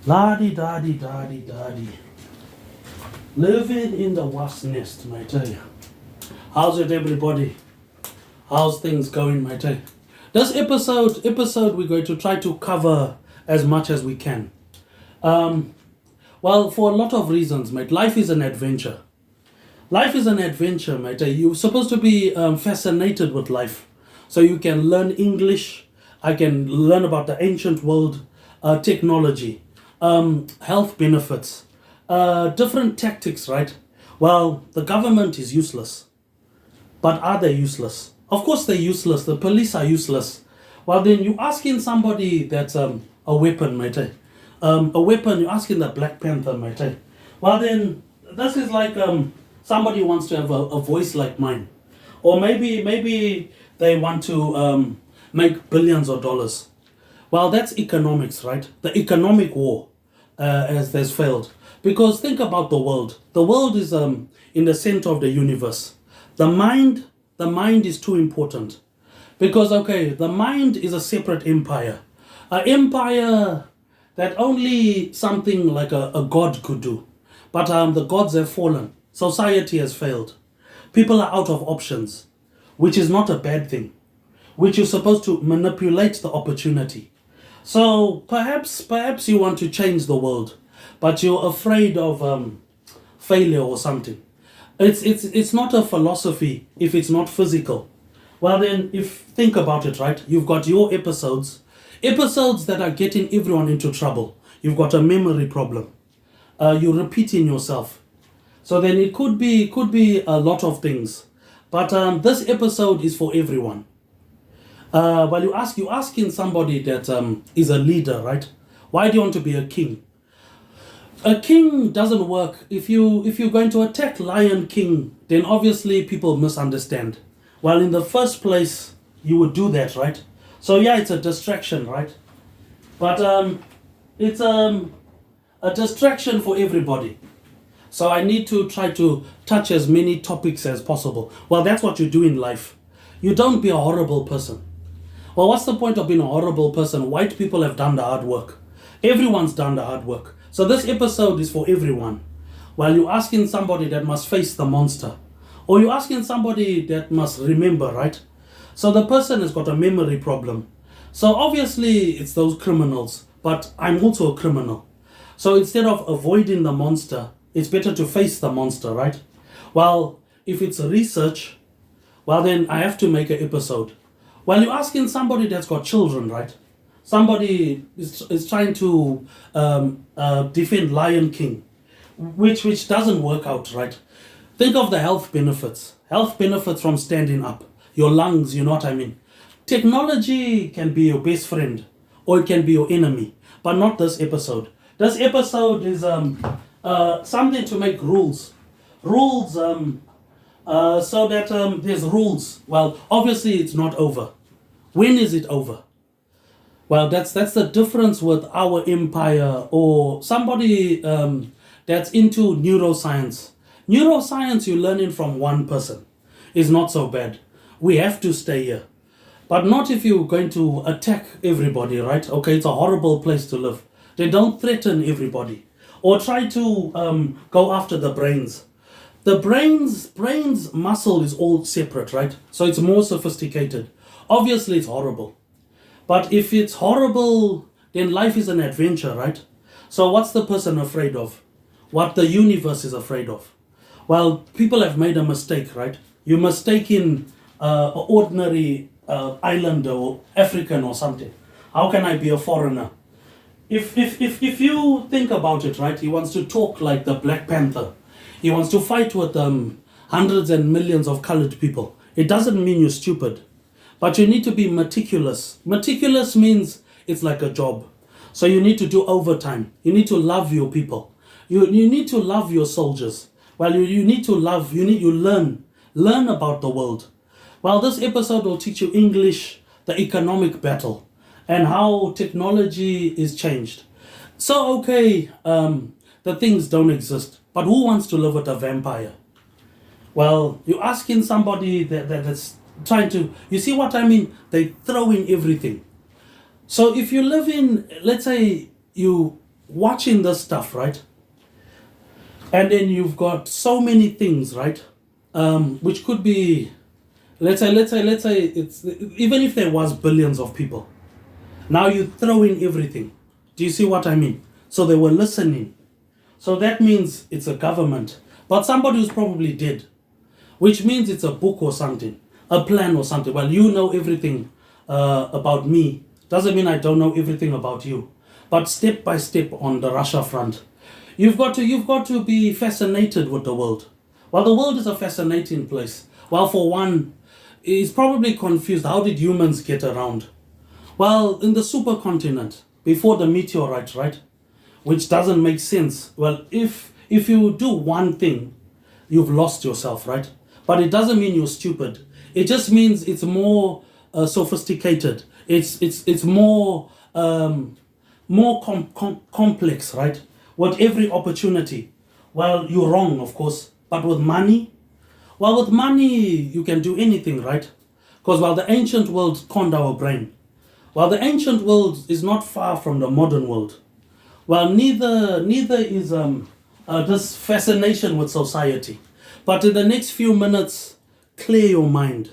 La-di-da-di-da-di-da-di. Living in the wasp nest, I tell you. How's it, everybody? How's things going, my tell you? This episode, we're going to try to cover as much as we can. Well, for a lot of reasons, mate. Life is an adventure. Life is an adventure, mate. You're supposed to be fascinated with life. So you can learn English. I can learn about the ancient world, technology, health benefits, different tactics, right? Well, the government is useless. But are they useless? Of course they're useless. The police are useless. Well, then you're asking somebody that's a weapon, mate. A weapon, you're asking the Black Panther, mate. Well, then this is like somebody wants to have a voice like mine. Or maybe they want to make billions of dollars. Well, that's economics, right? The economic war has failed. Because think about the world. The world is in the center of the universe. The mind is too important. Because, okay, the mind is a separate empire. An empire that only something like a god could do. But the gods have fallen. Society has failed. People are out of options, which is not a bad thing, which you're supposed to manipulate the opportunity. So perhaps you want to change the world, but you're afraid of failure or something. It's not a philosophy if it's not physical. Well then, think about it, right? You've got your episodes that are getting everyone into trouble. You've got a memory problem. You're repeating yourself. So then it could be a lot of things. But this episode is for everyone. Well, you're asking somebody that is a leader, right? Why do you want to be a king? A king doesn't work. If you're going to attack Lion King, then obviously people misunderstand. Well, in the first place, you would do that, right? So yeah, it's a distraction, right? But it's a distraction for everybody. So I need to try to touch as many topics as possible. Well, that's what you do in life. You don't be a horrible person. Well, what's the point of being a horrible person? White people have done the hard work. Everyone's done the hard work. So this episode is for everyone. While you're asking somebody that must face the monster, or you're asking somebody that must remember, right? So the person has got a memory problem. So obviously it's those criminals, but I'm also a criminal. So instead of avoiding the monster, it's better to face the monster, right? Well, if it's a research, well then I have to make an episode. Well, you're asking somebody that's got children, right? Somebody is trying to defend Lion King, which doesn't work out, right? Think of the health benefits. Health benefits from standing up. Your lungs, you know what I mean? Technology can be your best friend, or it can be your enemy, but not this episode. This episode is something to make rules. Rules, so that there's rules. Well, obviously it's not over. When is it over? Well, that's the difference with our empire or somebody that's into neuroscience. Neuroscience you're learning from one person is not so bad. We have to stay here. But not if you're going to attack everybody, right? Okay, it's a horrible place to live. They don't threaten everybody. Or try to go after the brains. The brain's muscle is all separate, right? So it's more sophisticated. Obviously it's horrible. But if it's horrible, then life is an adventure, right? So what's the person afraid of? What the universe is afraid of? Well, people have made a mistake, right? You mistake in an ordinary islander or African or something. How can I be a foreigner? If you think about it, right? He wants to talk like the Black Panther. He wants to fight with hundreds and millions of colored people. It doesn't mean you're stupid. But you need to be meticulous. Meticulous means it's like a job. So you need to do overtime. You need to love your people. You need to love your soldiers. Well, you need to learn about the world. Well, this episode will teach you English, the economic battle, and how technology is changed. So, okay, the things don't exist. But who wants to live with a vampire? Well, you're asking somebody that's trying to, you see what I mean? They throw in everything. So if you live in, let's say you watching this stuff, right? And then you've got so many things, right? Which could be, let's say it's, even if there was billions of people, now you throw in everything. Do you see what I mean? So they were listening. So that means it's a government, but somebody who's probably dead, which means it's a book or something, a plan or something. Well, you know everything about me. Doesn't mean I don't know everything about you. But step by step on the Russia front, you've got to be fascinated with the world. Well, the world is a fascinating place. Well, for one, he's probably confused. How did humans get around? Well, in the supercontinent, before the meteorite, right? Which doesn't make sense. Well, if you do one thing, you've lost yourself, right? But it doesn't mean you're stupid. It just means it's more sophisticated. It's more complex, right? With every opportunity. Well, you're wrong, of course. But with money, well, with money you can do anything, right? Because while the ancient world conned our brain, while the ancient world is not far from the modern world. Well, neither is this fascination with society. But in the next few minutes, clear your mind,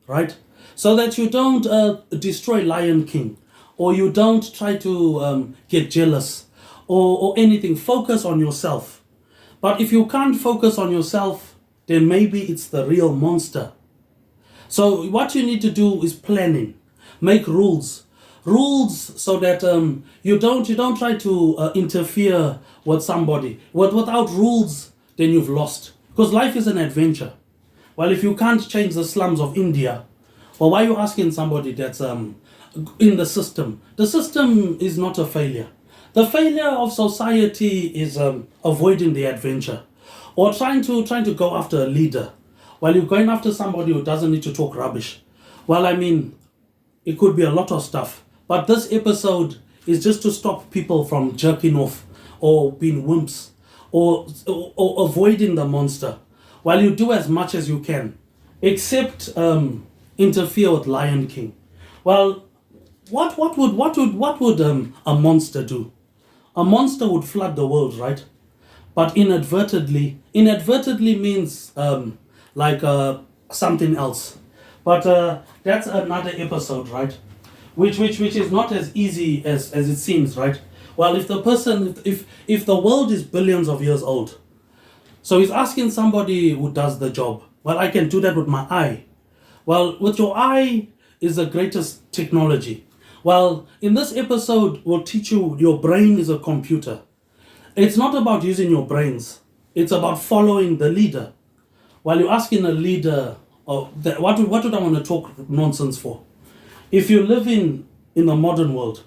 right? So that you don't destroy Lion King, or you don't try to get jealous, or anything. Focus on yourself. But if you can't focus on yourself, then maybe it's the real monster. So what you need to do is planning. Make rules so that you don't try to interfere with somebody. Without rules, then you've lost, because life is an adventure. Well, if you can't change the slums of India, well, why are you asking somebody that's in the system? The system is not a failure. The failure of society is avoiding the adventure, or trying to go after a leader while you're going after somebody who doesn't need to talk rubbish. Well, I mean, it could be a lot of stuff. But this episode is just to stop people from jerking off or being wimps or avoiding the monster. While you do as much as you can, except interfere with Lion King. Well, what would a monster do? A monster would flood the world, right? But inadvertently means something else. But that's another episode, right? Which is not as easy as it seems, right? Well, if the world is billions of years old, so he's asking somebody who does the job. Well, I can do that with my eye. Well, with your eye is the greatest technology. Well, in this episode, we'll teach you your brain is a computer. It's not about using your brains. It's about following the leader. While you're asking a leader, what would I want to talk nonsense for? If you live in the modern world,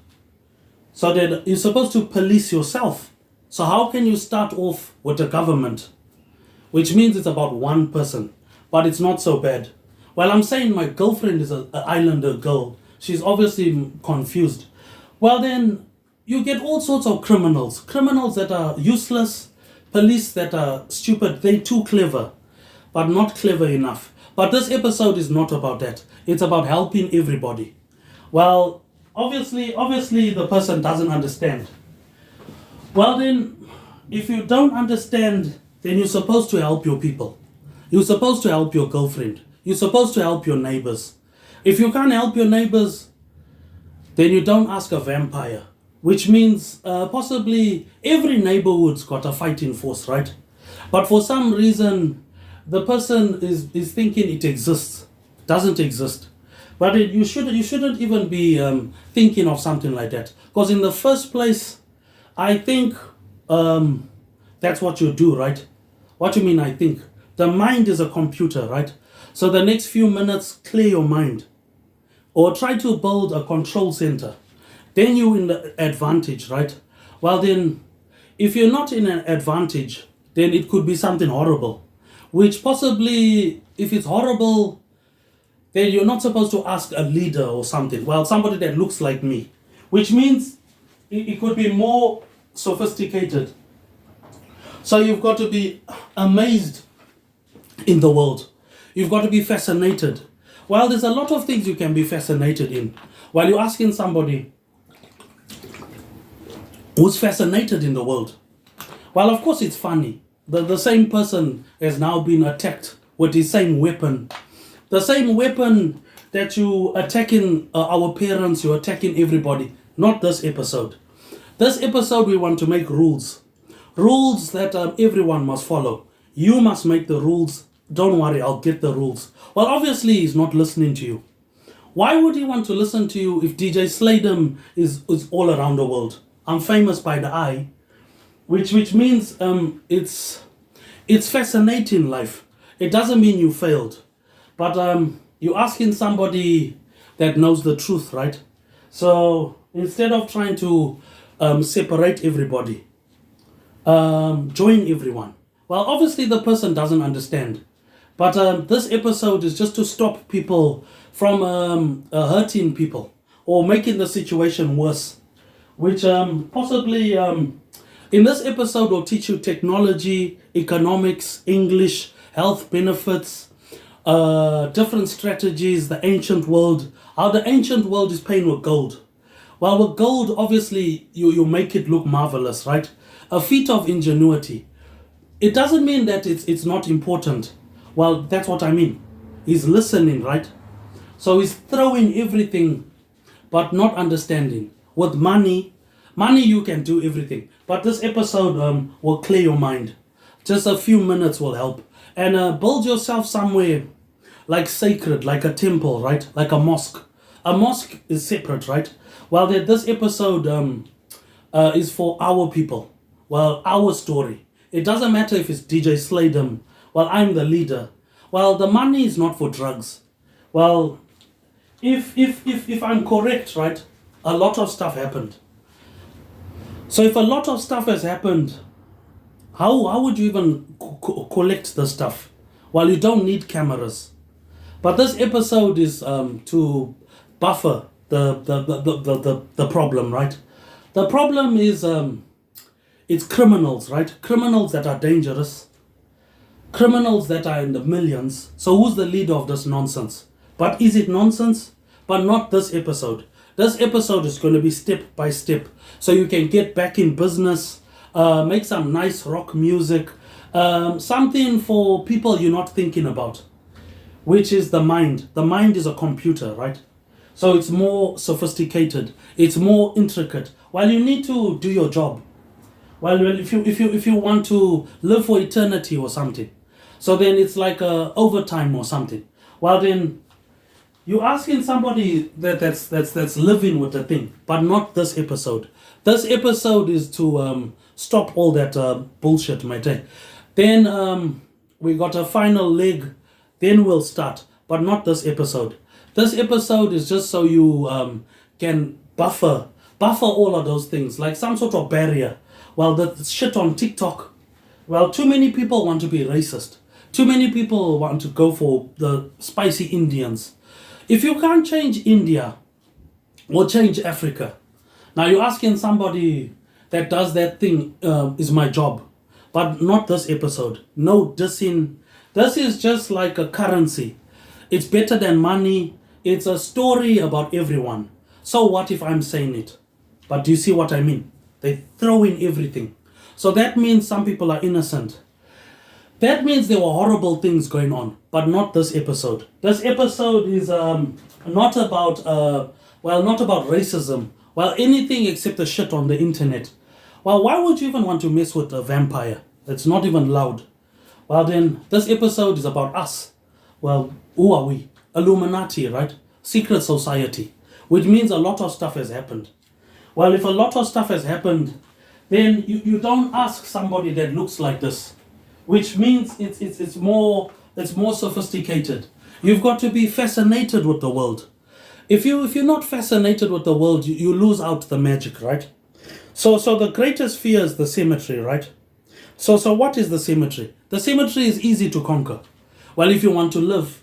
so that you're supposed to police yourself. So how can you start off with the government? Which means it's about one person, but it's not so bad. Well, I'm saying my girlfriend is an islander girl. She's obviously confused. Well, then you get all sorts of criminals. Criminals that are useless, police that are stupid. They're too clever, but not clever enough. But this episode is not about that. It's about helping everybody. Well, obviously the person doesn't understand. Well, then, if you don't understand, then you're supposed to help your people. You're supposed to help your girlfriend. You're supposed to help your neighbors. If you can't help your neighbors, then you don't ask a vampire. Which means possibly every neighborhood's got a fighting force, right? But for some reason, the person is thinking it exists. Doesn't exist. But you shouldn't even be thinking of something like that. Because in the first place, I think that's what you do, right? What do you mean I think? The mind is a computer, right? So the next few minutes, clear your mind. Or try to build a control center. Then you're in the advantage, right? Well then, if you're not in an advantage, then it could be something horrible. Which possibly, if it's horrible, then you're not supposed to ask a leader or something. Well, somebody that looks like me. Which means it could be more sophisticated. So you've got to be amazed in the world. You've got to be fascinated. Well, there's a lot of things you can be fascinated in. While you're asking somebody, who's fascinated in the world. Well, of course, it's funny. The same person has now been attacked with the same weapon. The same weapon that you attacking our parents, you're attacking everybody. Not this episode. This episode, we want to make rules. Rules that everyone must follow. You must make the rules. Don't worry, I'll get the rules. Well, obviously, he's not listening to you. Why would he want to listen to you if DJ slaydem is all around the world? I'm famous by the eye, which means it's fascinating life. It doesn't mean you failed, but you're asking somebody that knows the truth, right? So instead of trying to separate everybody, join everyone. Well, obviously the person doesn't understand, but this episode is just to stop people from hurting people or making the situation worse, which possibly in this episode will teach you technology, economics, English, health benefits, different strategies, the ancient world, how the ancient world is paying with gold. Well, with gold, obviously, you make it look marvelous, right? A feat of ingenuity. It doesn't mean that it's not important. Well, that's what I mean. He's listening, right? So he's throwing everything, but not understanding. With money you can do everything. But this episode will clear your mind. Just a few minutes will help. And build yourself somewhere like sacred, like a temple, right? Like a mosque. A mosque is separate, right? Well, this episode is for our people. Well, our story. It doesn't matter if it's DJ slaydem. Well, I'm the leader. Well, the money is not for drugs. Well, if I'm correct, right, a lot of stuff happened. So if a lot of stuff has happened, how would you even collect the stuff? Well, you don't need cameras. But this episode is to buffer the problem, right? The problem is it's criminals, right? Criminals that are dangerous. Criminals that are in the millions. So who's the leader of this nonsense? But is it nonsense? But not this episode. This episode is going to be step by step. So you can get back in business, make some nice rock music, something for people you're not thinking about, which is the mind. The mind is a computer, right? So it's more sophisticated. It's more intricate. Well, you need to do your job. Well, if you want to live for eternity or something, so then it's like overtime or something. Well, then you're asking somebody that's living with the thing, but not this episode. This episode is to stop all that bullshit, mate. Then we got a final leg. Then we'll start, but not this episode. This episode is just so you can buffer all of those things, like some sort of barrier. Well, the shit on TikTok. Well, too many people want to be racist. Too many people want to go for the spicy Indians. If you can't change India, or change Africa. Now you're asking somebody that does that thing is my job. But not this episode. No dissing. This is just like a currency. It's better than money. It's a story about everyone. So what if I'm saying it? But do you see what I mean? They throw in everything. So that means some people are innocent. That means there were horrible things going on, but not this episode. This episode is not about not about racism. Well, anything except the shit on the internet. Well, why would you even want to mess with a vampire? It's not even loud. Well, then this episode is about us. Well, who are we? Illuminati, right? Secret society, which means a lot of stuff has happened. Well, if a lot of stuff has happened, then you don't ask somebody that looks like this, which means it's more sophisticated. You've got to be fascinated with the world. If you're not fascinated with the world, you lose out the magic, right? So the greatest fear is the cemetery, right? So what is the cemetery? The cemetery is easy to conquer. Well, if you want to live,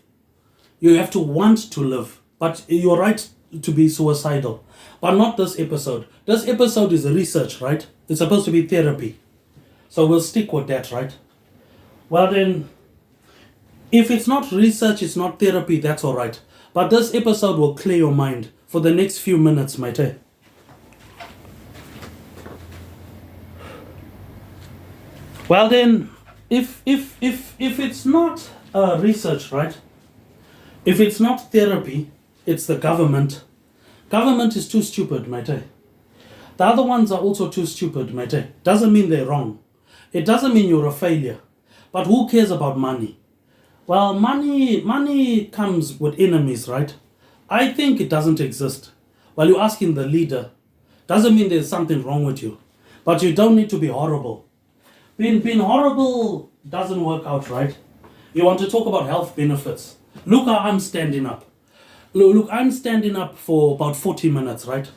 you have to want to live, but you're right to be suicidal. But not this episode. This episode is research, right? It's supposed to be therapy. So we'll stick with that, right? Well then, if it's not research, it's not therapy, that's all right. But this episode will clear your mind for the next few minutes, mate. Well then, if it's not research, right? If it's not therapy, it's the government. Government is too stupid, mate. The other ones are also too stupid, mate. Doesn't mean they're wrong. It doesn't mean you're a failure. But who cares about money? Well, money comes with enemies, right? I think it doesn't exist. Well, you're asking the leader. Doesn't mean there's something wrong with you. But you don't need to be horrible. Being horrible doesn't work out, right? You want to talk about health benefits. Look how I'm standing up. Look, I'm standing up for about 40 minutes, right?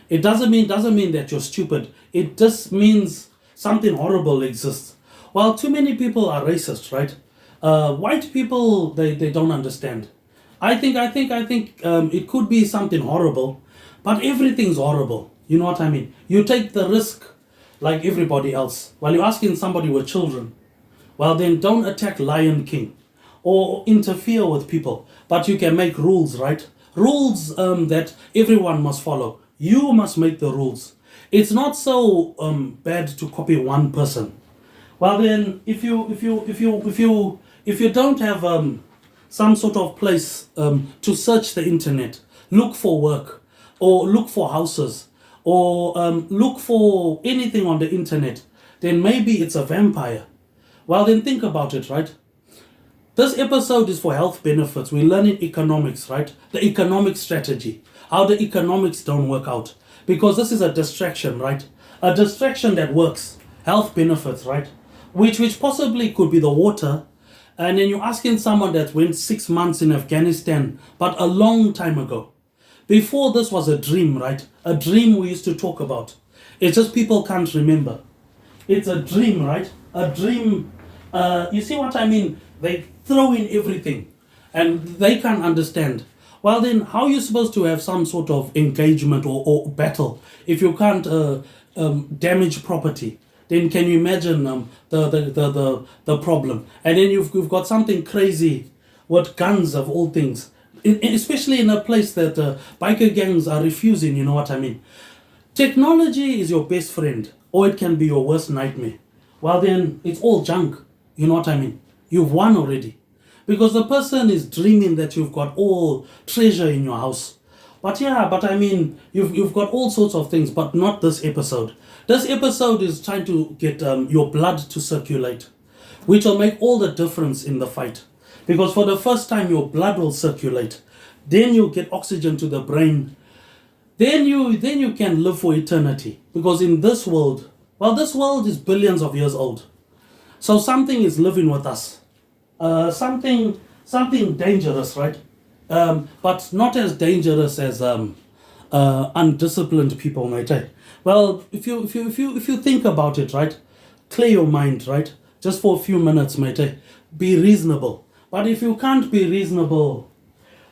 It doesn't mean that you're stupid. It just means something horrible exists. Well, too many people are racist, right? White people, they don't understand. I think it could be something horrible, but everything's horrible. You know what I mean? You take the risk like everybody else. While you're asking somebody with children, well then don't attack Lion King or interfere with people. But you can make rules, right? Rules that everyone must follow. You must make the rules. It's not so bad to copy one person. Well then, if you don't have some sort of place to search the internet, look for work, or look for houses, or look for anything on the internet, then maybe it's a vampire. Well then think about it, right? This episode is for health benefits. We're learning economics, right? The economic strategy. How the economics don't work out. Because this is a distraction, right? A distraction that works. Health benefits, right? Which possibly could be the water. And then you're asking someone that went 6 months in Afghanistan, but a long time ago. Before this was a dream, right? A dream we used to talk about. It's just people can't remember. It's a dream, right? A dream. You see what I mean? They throw in everything and they can't understand. Well then, how are you supposed to have some sort of engagement or battle if you can't damage property? Then can you imagine the problem? And then you've got something crazy with guns of all things, especially in a place that biker gangs are refusing, you know what I mean? Technology is your best friend, or it can be your worst nightmare. Well then, it's all junk, you know what I mean? You've won already. Because the person is dreaming that you've got all treasure in your house. But I mean, you've got all sorts of things, but not this episode. This episode is trying to get your blood to circulate, which will make all the difference in the fight. Because for the first time, your blood will circulate. Then you'll get oxygen to the brain. Then you can live for eternity. Because in this world, well, this world is billions of years old. So something is living with us. Something dangerous, right? But not as dangerous as undisciplined people, mate. Well, if you think about it, right? Clear your mind, right? Just for a few minutes, mate. Be reasonable. But if you can't be reasonable,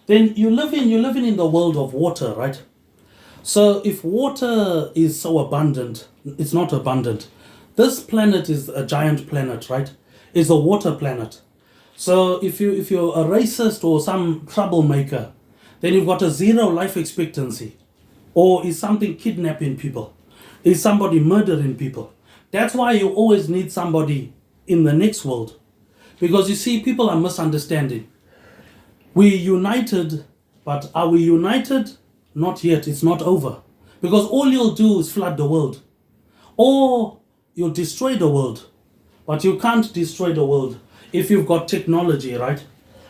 then you're living in the world of water, right? So if water is so abundant, it's not abundant. This planet is a giant planet, right? It's a water planet. So if you're a racist or some troublemaker, then you've got a zero life expectancy. Or is something kidnapping people? Is somebody murdering people? That's why you always need somebody in the next world. Because you see, people are misunderstanding. We're united, but are we united? Not yet, it's not over. Because all you'll do is flood the world. Or you'll destroy the world. But you can't destroy the world if you've got technology, right?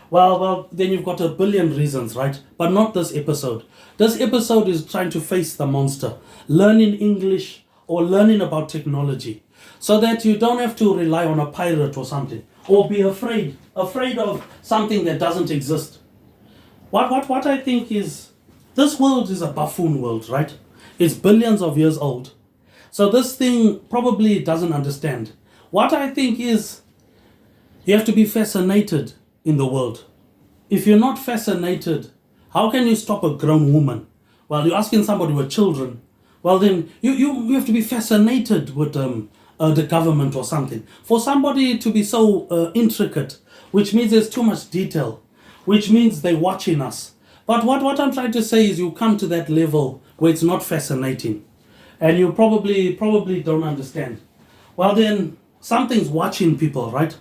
Well, then you've got a billion reasons, right? But not this episode. This episode is trying to face the monster. Learning English or learning about technology. So that you don't have to rely on a pirate or something. Or be afraid of something that doesn't exist. What I think is, this world is a buffoon world, right? It's billions of years old. So this thing probably doesn't understand. What I think is, you have to be fascinated in the world. If you're not fascinated, how can you stop a grown woman? Well, you're asking somebody with children. Well, then you have to be fascinated with the government or something. For somebody to be so intricate, which means there's too much detail, which means they're watching us. But what I'm trying to say is you come to that level where it's not fascinating. And you probably don't understand. Well then, something's watching people, right?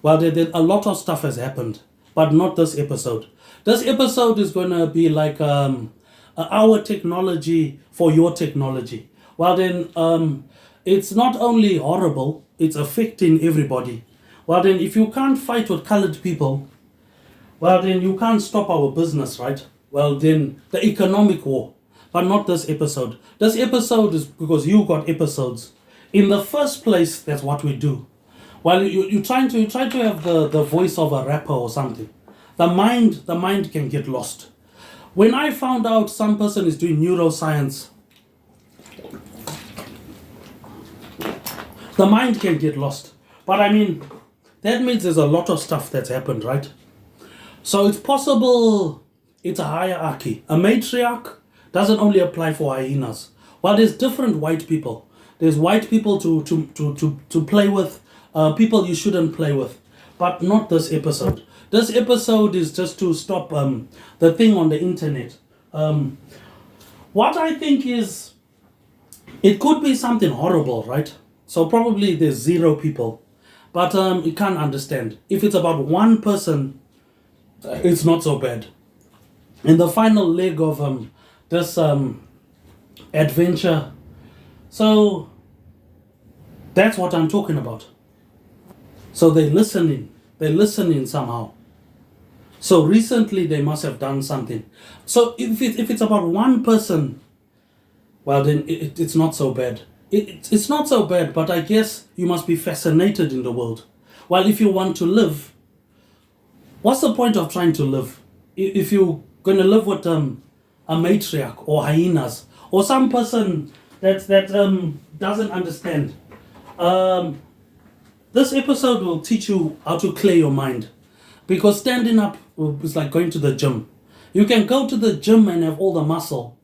Well, a lot of stuff has happened, but not this episode. This episode is going to be like our technology for your technology. Well, then it's not only horrible, it's affecting everybody. Well, then if you can't fight with colored people, well, then you can't stop our business, right? Well, then the economic war, but not this episode. This episode is because you got episodes. In the first place, that's what we do. Well, you try to have the voice of a rapper or something. The mind can get lost. When I found out some person is doing neuroscience, the mind can get lost. But I mean, that means there's a lot of stuff that's happened, right? So it's possible it's a hierarchy. A matriarch doesn't only apply for hyenas. Well, there's different white people. There's white people to play with, people you shouldn't play with. But not this episode. This episode is just to stop the thing on the internet. What I think is, it could be something horrible, right? So probably there's 0 people. But you can't understand. If it's about one person, it's not so bad. In the final leg of this adventure, so that's what I'm talking about. So they're listening somehow. So recently they must have done something. So if it's about one person, well then it's not so bad. It's not so bad, but I guess you must be fascinated in the world. Well, if you want to live, what's the point of trying to live? If you're going to live with a matriarch or hyenas or some person that doesn't understand, this episode will teach you how to clear your mind. Because standing up is like going to the gym. You can go to the gym and have all the muscle,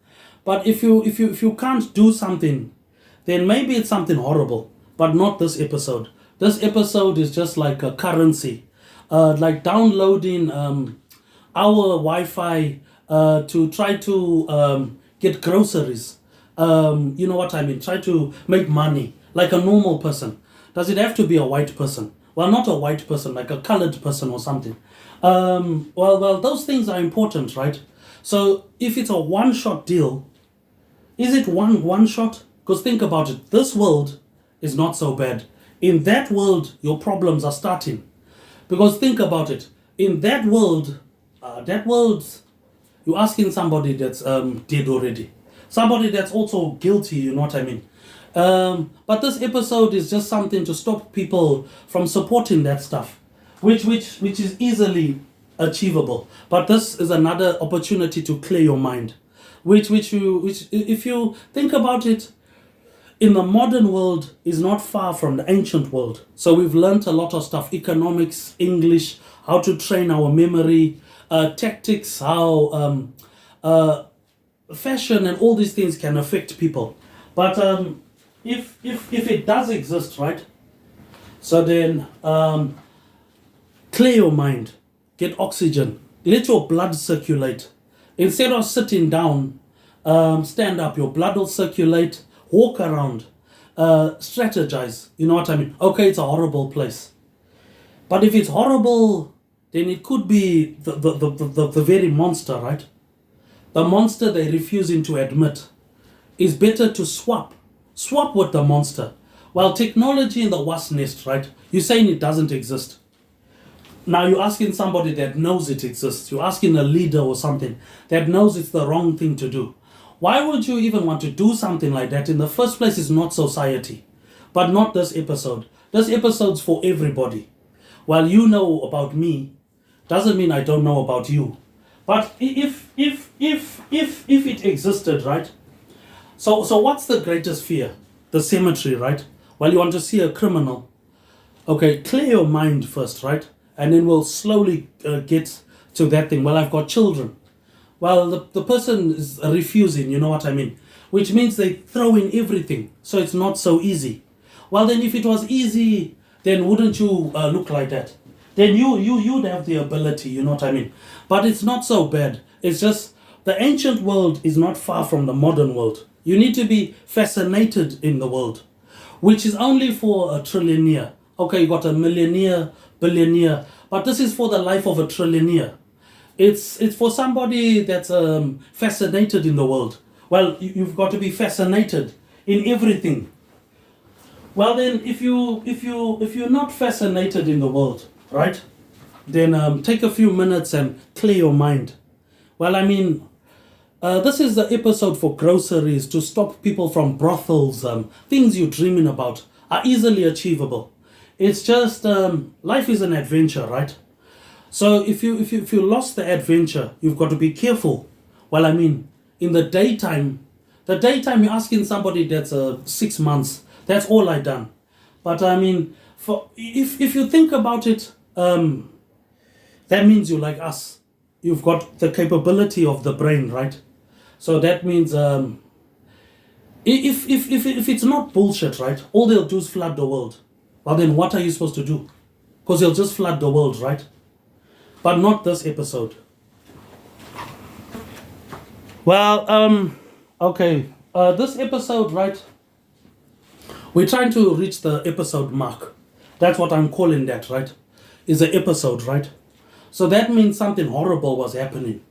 but if you can't do something, then maybe it's something horrible. But not this episode. This episode is just like a currency, like downloading our Wi-Fi to try to get groceries. You know what I mean? Try to make money like a normal person. Does it have to be a white person? Well, not a white person, like a colored person or something. Well, those things are important, right? So if it's a one-shot deal, is it one shot? Because think about it. This world is not so bad. In that world, your problems are starting. Because think about it. In that world, you're asking somebody that's dead already. Somebody that's also guilty, you know what I mean? But this episode is just something to stop people from supporting that stuff, which is easily achievable. But this is another opportunity to clear your mind, which if you think about it, in the modern world is not far from the ancient world. So we've learned a lot of stuff: economics, English, how to train our memory, tactics, how fashion and all these things can affect people. But if it does exist, right? So then clear your mind, get oxygen, let your blood circulate. Instead of sitting down, stand up, your blood will circulate, walk around, strategize, you know what I mean? Okay, it's a horrible place. But if it's horrible, then it could be the very monster, right? The monster they're refusing to admit. It's better to swap with the monster. Well, technology in the wasp nest, right? You're saying it doesn't exist. Now you're asking somebody that knows it exists. You're asking a leader or something that knows it's the wrong thing to do. Why would you even want to do something like that? In the first place, it's not society. But not this episode. This episode's for everybody. While you know about me, doesn't mean I don't know about you. But if it existed, right? So what's the greatest fear? The cemetery, right? Well, you want to see a criminal. Okay, clear your mind first, right? And then we'll slowly get to that thing. Well, I've got children. Well, the person is refusing, you know what I mean? Which means they throw in everything. So it's not so easy. Well, then if it was easy, then wouldn't you look like that? Then you'd have the ability, you know what I mean? But it's not so bad. It's just the ancient world is not far from the modern world. You need to be fascinated in the world. which is only for a trillionaire. Okay, you got a millionaire, billionaire, but this is for the life of a trillionaire. It's for somebody that's fascinated in the world. Well, you've got to be fascinated in everything. Well, then, if you're not fascinated in the world, right? Then take a few minutes and clear your mind. Well, I mean, this is the episode for groceries to stop people from brothels. Things you're dreaming about are easily achievable. It's just life is an adventure, right? So if you lost the adventure, you've got to be careful. Well, I mean, in the daytime you're asking somebody that's 6 months. That's all I done. But I mean, for if you think about it, that means you're like us. You've got the capability of the brain, right? So that means if it's not bullshit, right? All they'll do is flood the world. Well, then what are you supposed to do? Because they'll just flood the world, right? But not this episode. Well, okay. This episode, right? We're trying to reach the episode mark. That's what I'm calling that, right? Is an episode, right? So that means something horrible was happening.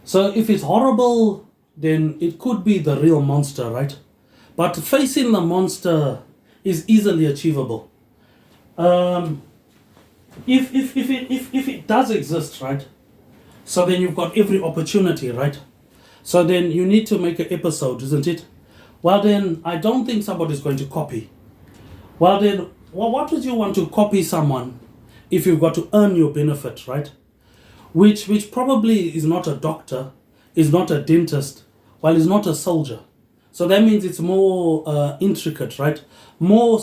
So if it's horrible, then it could be the real monster, right? But facing the monster is easily achievable. If it does exist, right? So then you've got every opportunity, right? So then you need to make an episode, isn't it? Well, then I don't think somebody's going to copy. Well, then what would you want to copy someone if you've got to earn your benefit, right? Which probably is not a doctor, is not a dentist, while is not a soldier. So that means it's more intricate, right? More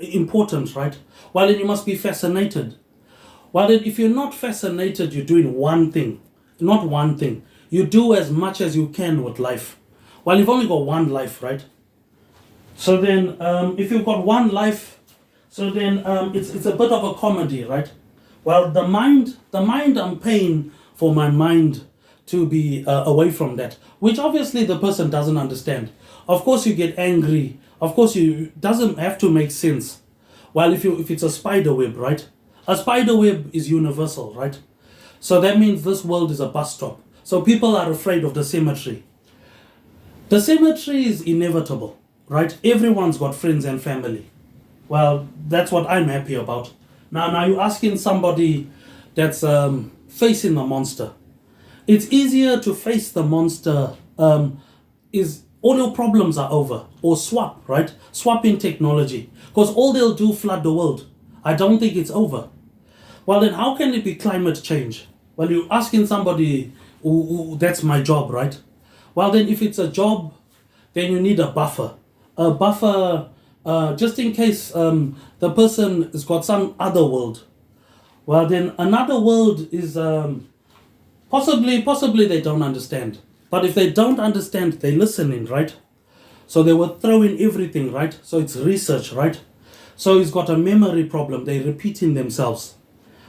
important, right? Well, then you must be fascinated. Well, then if you're not fascinated, you're doing one thing, not one thing. You do as much as you can with life. Well, you've only got one life, right? So then, if you've got one life, so then it's a bit of a comedy, right? Well, the mind I'm paying for my mind to be away from that, which obviously the person doesn't understand. Of course, you get angry. Of course, it doesn't have to make sense. Well, if it's a spider web, right? A spider web is universal, right? So that means this world is a bus stop. So people are afraid of the cemetery. The cemetery is inevitable, right? Everyone's got friends and family. Well, that's what I'm happy about. Now you're asking somebody that's facing the monster. It's easier to face the monster. Is all your problems are over, or swap, right? Swapping technology, because all they'll do flood the world. I don't think it's over. Well, then how can it be climate change? Well, you're asking somebody, that's my job, right? Well, then if it's a job, then you need a buffer. A buffer, just in case the person has got some other world. Well, then another world is possibly they don't understand. But if they don't understand, they're listening, right? So they were throwing everything, right? So it's research, right? So he's got a memory problem. They're repeating themselves,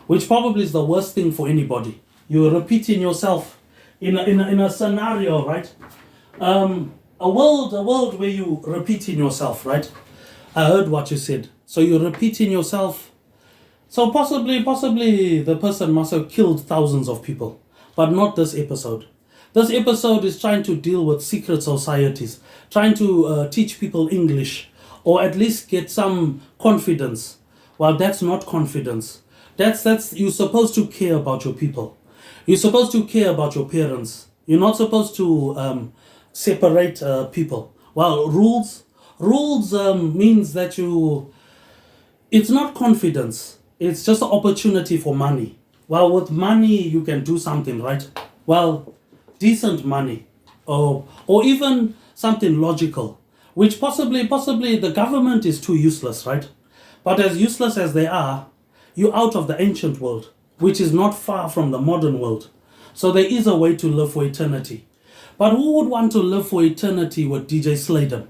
which probably is the worst thing for anybody. You're repeating yourself in a scenario, right? A world where you repeating yourself, right? I heard what you said. So you're repeating yourself. So possibly the person must have killed thousands of people, but not this episode. This episode is trying to deal with secret societies, trying to teach people English, or at least get some confidence. Well, that's not confidence. That's you're supposed to care about your people. You're supposed to care about your parents. You're not supposed to separate people. Well, rules means that it's not confidence. It's just an opportunity for money. Well, with money you can do something, right? Well, decent money, or even something logical, which possibly the government is too useless, right? But as useless as they are, you're out of the ancient world, which is not far from the modern world. So there is a way to live for eternity. But who would want to live for eternity with DJ Slaydem?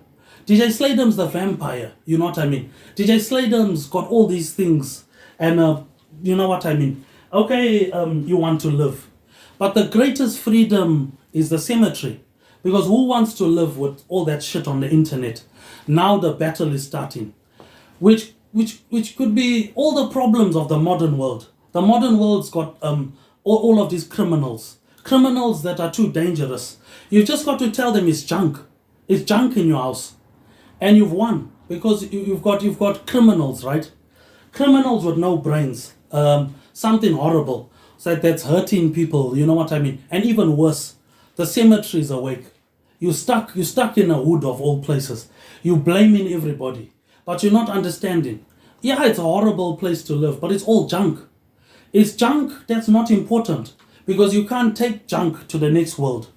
DJ Slaydem's the vampire, you know what I mean? DJ Slaydem's got all these things, and you know what I mean? Okay, you want to live. But the greatest freedom is the cemetery, Because who wants to live with all that shit on the internet? Now the battle is starting, which could be all the problems of the modern world. The modern world's got all of these criminals that are too dangerous. You've just got to tell them it's junk. It's junk in your house, and you've won because you've got criminals, right? Criminals with no brains, something horrible, so that's hurting people. You know what I mean? And even worse, the cemetery is awake. You're stuck in a wood of all places. You're blaming everybody, but you're not understanding. Yeah, it's a horrible place to live, but it's all junk. It's junk that's not important because you can't take junk to the next world.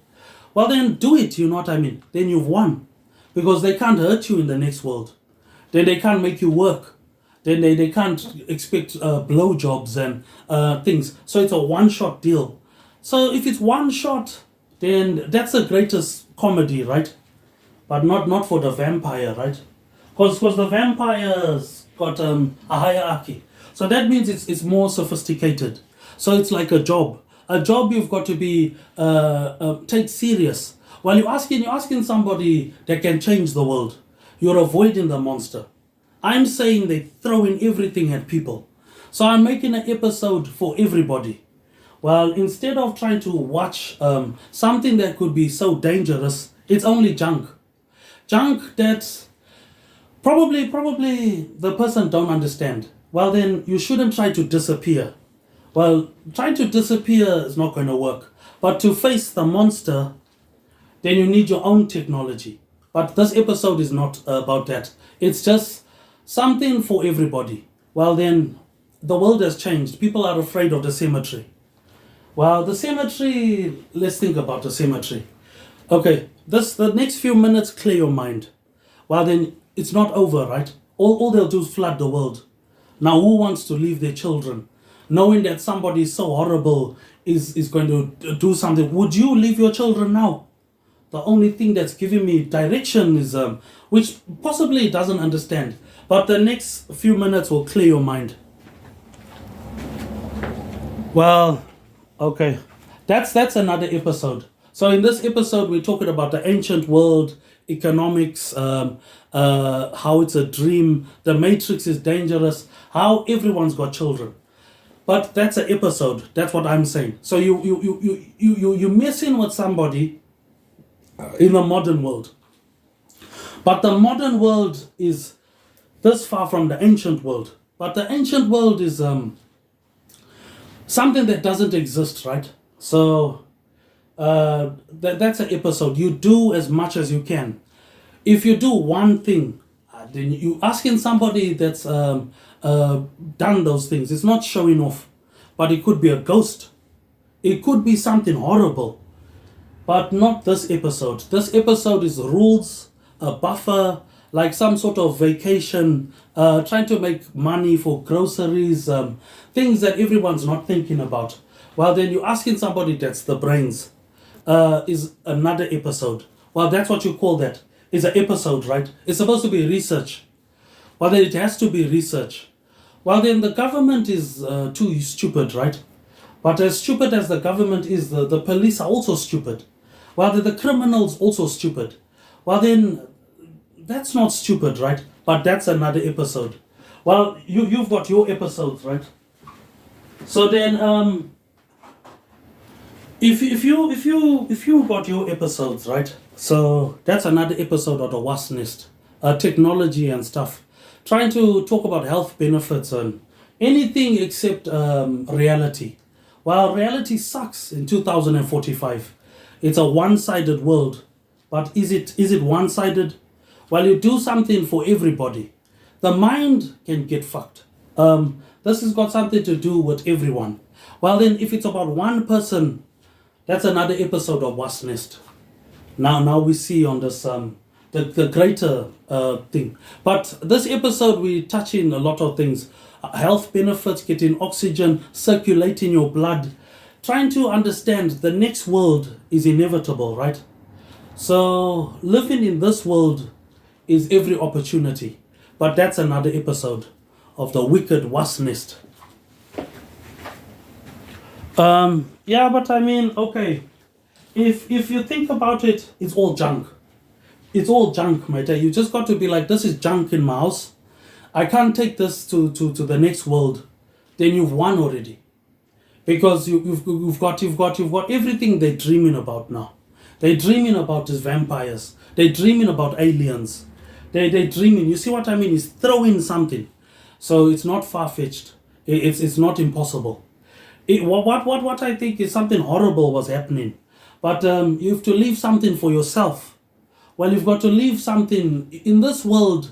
Well, then do it, you know what I mean? Then you've won because they can't hurt you in the next world. Then they can't make you work. Then they can't expect blowjobs and things. So it's a one-shot deal. So if it's one shot, then that's the greatest comedy, right? But not for the vampire, right? Because the vampires got a hierarchy. So that means it's more sophisticated. So it's like a job. A job you've got to be take serious. While you're asking somebody that can change the world, you're avoiding the monster. I'm saying they're throwing everything at people. So I'm making an episode for everybody. Well, instead of trying to watch something that could be so dangerous, it's only junk. Junk that probably the person don't understand. Well, then you shouldn't try to disappear. Well, trying to disappear is not going to work. But to face the monster, then you need your own technology. But this episode is not about that. It's just something for everybody. Well, then the world has changed. People are afraid of the cemetery. Well, the cemetery, let's think about the cemetery. Okay, the next few minutes clear your mind. Well, then it's not over, right? All they'll do is flood the world. Now, who wants to leave their children? Knowing that somebody so horrible is going to do something. Would you leave your children now? The only thing that's giving me direction is, which possibly doesn't understand. But the next few minutes will clear your mind. Well, okay. That's another episode. So in this episode, we're talking about the ancient world, economics, how it's a dream, the matrix is dangerous, how everyone's got children. But that's an episode. That's what I'm saying. So you're messing with somebody in the modern world. But the modern world is this far from the ancient world. But the ancient world is something that doesn't exist, right? So that's an episode. You do as much as you can. If you do one thing, then you asking somebody that's done those things. It's not showing off, but it could be a ghost. It could be something horrible, but not this episode. This episode is rules, a buffer, like some sort of vacation, trying to make money for groceries, things that everyone's not thinking about. Well, then you're asking somebody that's the brains, is another episode. Well, that's what you call that. It's an episode, right? It's supposed to be research. Well, then it has to be research. Well, then the government is too stupid, right? But as stupid as the government is, the police are also stupid. Well, then the criminals also stupid. Well, then that's not stupid, right? But that's another episode. Well, you've got your episodes, right? So then, if you got your episodes, right? So that's another episode of the Wasp Nest, technology and stuff, trying to talk about health benefits and anything except reality. Well, reality sucks in 2045. It's a one-sided world, but is it one-sided? Well, you do something for everybody. The mind can get fucked. This has got something to do with everyone. Well, then, if it's about one person, that's another episode of Wasp Nest. Now we see on this the greater thing. But this episode we touch in a lot of things: health benefits, getting oxygen, circulating your blood, trying to understand the next world is inevitable, right? So living in this world is every opportunity. But that's another episode of the Wicked Wasp Nest. Yeah, but I mean, okay. if you think about it, it's all junk. It's all junk, mate. You just got to be like, this is junk in my house. I can't take this to the next world. Then you've won already. Because you've got everything they're dreaming about now. They're dreaming about these vampires. They're dreaming about aliens. They're dreaming. You see what I mean? It's throwing something. So it's not far-fetched. It's not impossible. What I think is something horrible was happening. But you have to leave something for yourself. Well, you've got to leave something. In this world,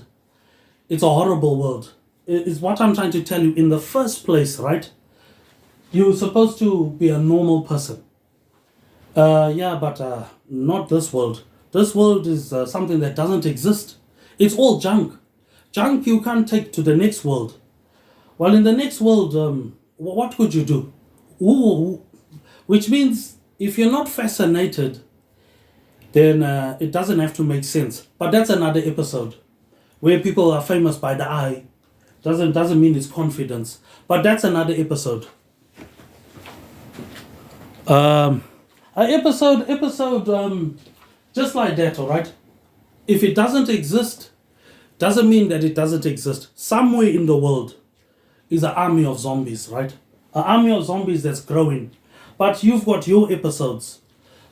it's a horrible world. It's what I'm trying to tell you in the first place, right? You're supposed to be a normal person. But not this world. This world is something that doesn't exist. It's all junk. Junk you can't take to the next world. Well, in the next world, what could you do? Ooh, which means if you're not fascinated, then it doesn't have to make sense. But that's another episode. Where people are famous by the eye. Doesn't mean it's confidence. But that's another episode. An episode, just like that, all right? If it doesn't exist, doesn't mean that it doesn't exist. Somewhere in the world is an army of zombies, right? An army of zombies that's growing. But you've got your episodes.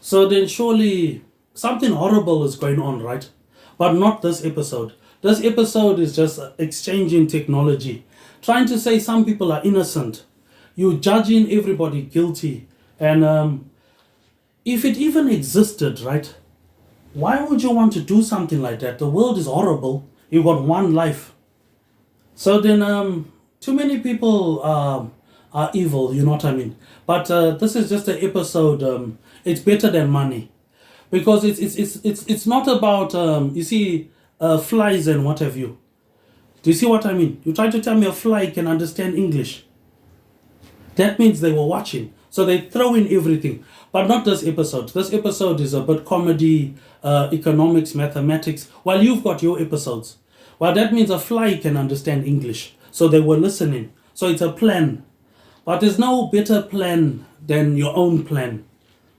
So then surely something horrible is going on, right? But not this episode. This episode is just exchanging technology. Trying to say some people are innocent. You're judging everybody guilty. And if it even existed, right? Why would you want to do something like that? The world is horrible. You've got one life. So then too many people are evil, you know what I mean? But this is just an episode. It's better than money. Because it's not about, you see, flies and what have you. Do you see what I mean? You try to tell me a fly can understand English. That means they were watching. So they throw in everything. But not this episode. This episode is a bit comedy, economics, mathematics. While you've got your episodes. Well, that means a fly can understand English. So they were listening. So it's a plan. But there's no better plan than your own plan.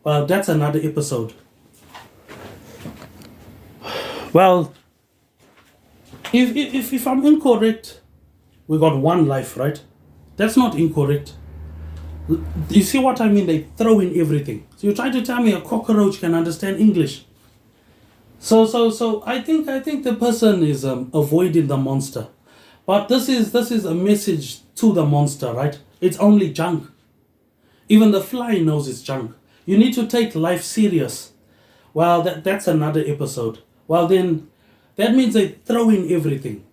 Well, that's another episode. Well, if I'm incorrect, we got one life, right? That's not incorrect. You see what I mean? They throw in everything. So you try to tell me a cockroach can understand English. So I think the person is avoiding the monster. But this is a message to the monster, right? It's only junk. Even the fly knows it's junk. You need to take life serious. Well, that's another episode. Well, then that means they throw in everything.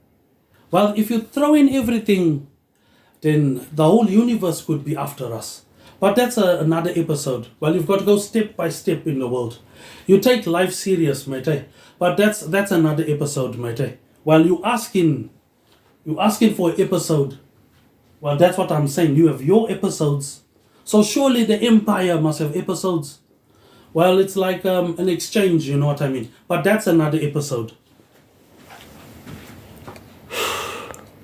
Well, if you throw in everything, then the whole universe could be after us. But that's another episode. Well, you've got to go step by step in the world. You take life serious, mate. But that's another episode, mate. Well, you asking for an episode. Well, that's what I'm saying. You have your episodes. So surely the empire must have episodes. Well, it's like an exchange, you know what I mean? But that's another episode.